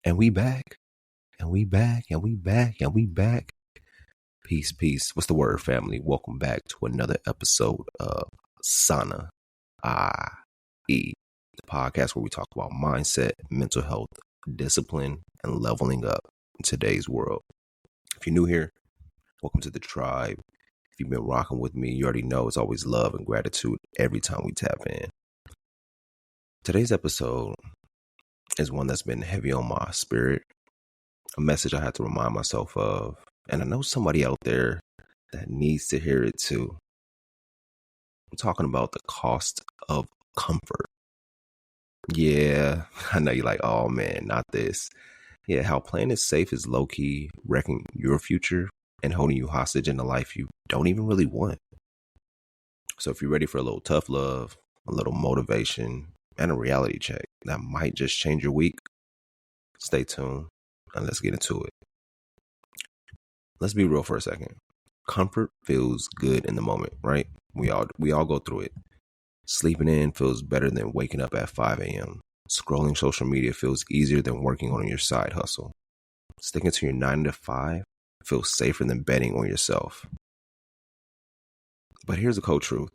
And we back. And we back. And we back. And we back. Peace, peace. What's the word, family? Welcome back to another episode of SAUNAIE, the podcast where we talk about mindset, mental health, discipline, and leveling up in today's world. If you're new here, welcome to the tribe. If you've been rocking with me, you already know it's always love and gratitude every time we tap in. Today's episode is one that's been heavy on my spirit, a message I had to remind myself of, and I know somebody out there that needs to hear it too. I'm talking about the cost of comfort. Yeah, I know you're like, oh man, not this. Yeah, how playing it safe is low-key wrecking your future and holding you hostage in a life you don't even really want. So if you're ready for a little tough love, a little motivation, and a reality check that might just change your week, stay tuned and let's get into it. Let's be real for a second. Comfort feels good in the moment, right? We all go through it. Sleeping in feels better than waking up at 5 a.m. Scrolling social media feels easier than working on your side hustle. Sticking to your 9 to 5 feels safer than betting on yourself. But here's the cold truth.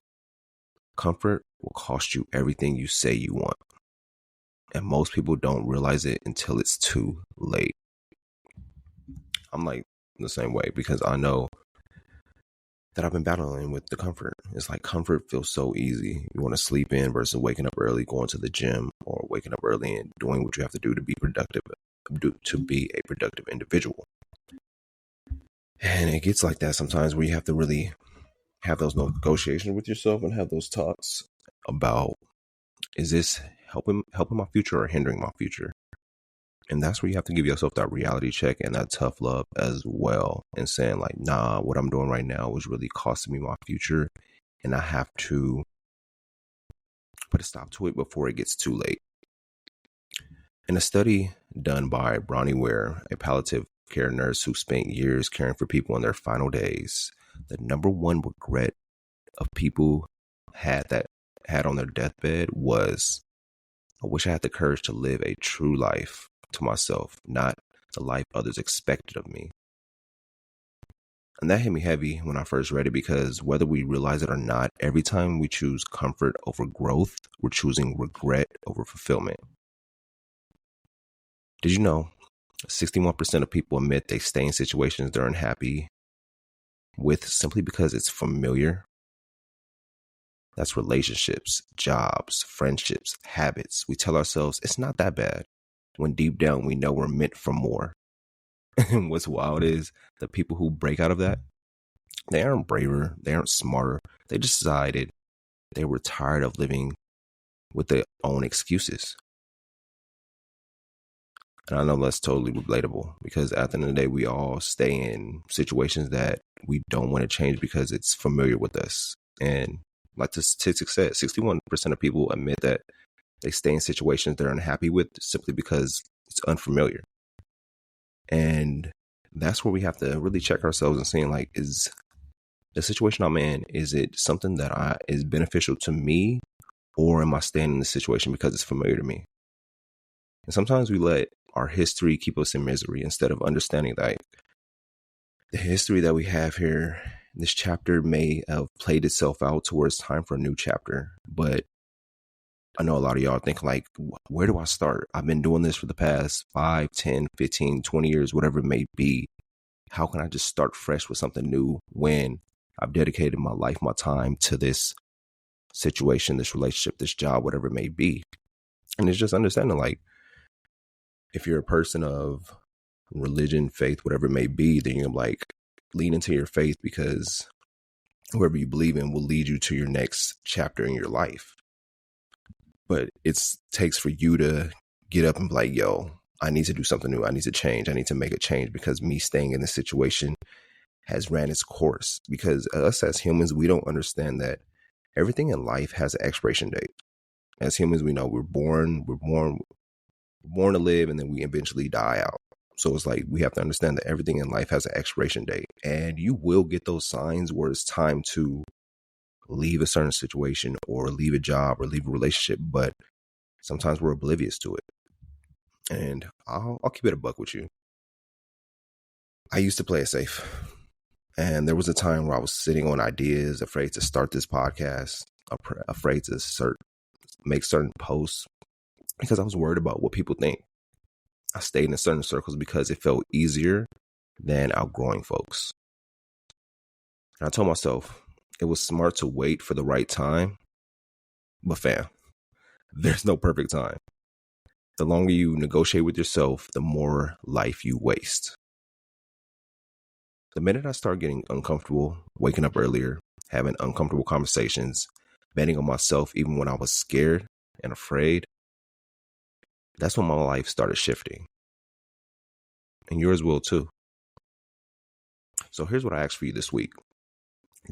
Comfort will cost you everything you say you want. And most people don't realize it until it's too late. I'm like the same way because I know that I've been battling with the comfort. It's like comfort feels so easy. You want to sleep in versus waking up early, going to the gym, or waking up early and doing what you have to do to be productive, to be a productive individual. And it gets like that sometimes where you have to really have those negotiations with yourself and have those talks about, is this helping my future or hindering my future? And that's where you have to give yourself that reality check and that tough love as well, and saying like, nah, what I'm doing right now is really costing me my future, and I have to put a stop to it before it gets too late. In a study done by Bronnie Ware, a palliative care nurse who spent years caring for people in their final days, the number one regret of people had on their deathbed was, I wish I had the courage to live a true life to myself, not the life others expected of me. And that hit me heavy when I first read it, because whether we realize it or not, every time we choose comfort over growth, we're choosing regret over fulfillment. Did you know 61% of people admit they stay in situations they're unhappy with simply because it's familiar? That's relationships, jobs, friendships, habits. We tell ourselves it's not that bad, when deep down we know we're meant for more. And what's wild is the people who break out of that, they aren't braver, they aren't smarter. They just decided they were tired of living with their own excuses. And I know that's totally relatable, because at the end of the day, we all stay in situations that we don't want to change because it's familiar with us. And like the statistic said, 61% of people admit that they stay in situations they're unhappy with simply because it's unfamiliar. And that's where we have to really check ourselves and saying, like, is the situation I'm in, is it something that is beneficial to me, or am I staying in the situation because it's familiar to me? And sometimes we let our history keep us in misery instead of understanding that the history that we have here, this chapter may have played itself out to where it's time for a new chapter. But I know a lot of y'all think like, where do I start? I've been doing this for the past 5, 10, 15, 20 years, whatever it may be. How can I just start fresh with something new when I've dedicated my life, my time to this situation, this relationship, this job, whatever it may be? And it's just understanding, like, if you're a person of religion, faith, whatever it may be, then you're like, lean into your faith, because whoever you believe in will lead you to your next chapter in your life. But it takes for you to get up and be like, yo, I need to do something new. I need to change. I need to make a change, because me staying in this situation has ran its course. Because us as humans, we don't understand that everything in life has an expiration date. As humans, we know we're born to live, and then we eventually die out. So it's like, we have to understand that everything in life has an expiration date, and you will get those signs where it's time to leave a certain situation or leave a job or leave a relationship. But sometimes we're oblivious to it. And I'll keep it a buck with you. I used to play it safe. And there was a time where I was sitting on ideas, afraid to start this podcast, afraid to make certain posts because I was worried about what people think. I stayed in certain circles because it felt easier than outgrowing folks. And I told myself it was smart to wait for the right time. But fam, there's no perfect time. The longer you negotiate with yourself, the more life you waste. The minute I started getting uncomfortable, waking up earlier, having uncomfortable conversations, betting on myself even when I was scared and afraid, that's when my life started shifting. And yours will too. So here's what I ask for you this week.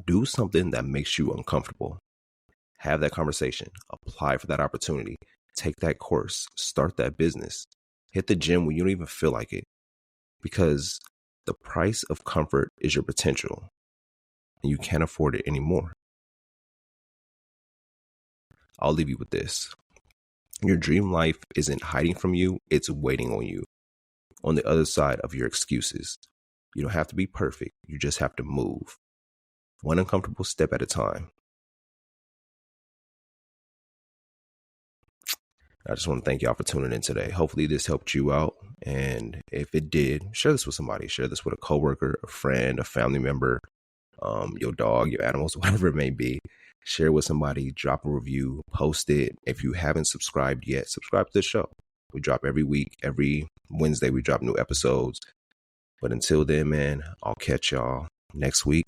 Do something that makes you uncomfortable. Have that conversation. Apply for that opportunity. Take that course. Start that business. Hit the gym when you don't even feel like it. Because the price of comfort is your potential. And you can't afford it anymore. I'll leave you with this. Your dream life isn't hiding from you. It's waiting on you. On the other side of your excuses. You don't have to be perfect. You just have to move. One uncomfortable step at a time. I just want to thank y'all for tuning in today. Hopefully this helped you out. And if it did, share this with somebody. Share this with a coworker, a friend, a family member, your dog, your animals, whatever it may be. Share with somebody, drop a review, post it. If you haven't subscribed yet, subscribe to the show. We drop every week. Every Wednesday, we drop new episodes. But until then, man, I'll catch y'all next week.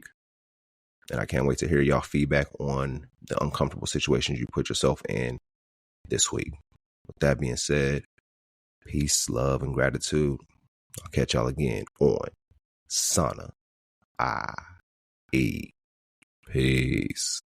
And I can't wait to hear y'all feedback on the uncomfortable situations you put yourself in this week. With that being said, peace, love, and gratitude. I'll catch y'all again on SAUNAIE. Peace.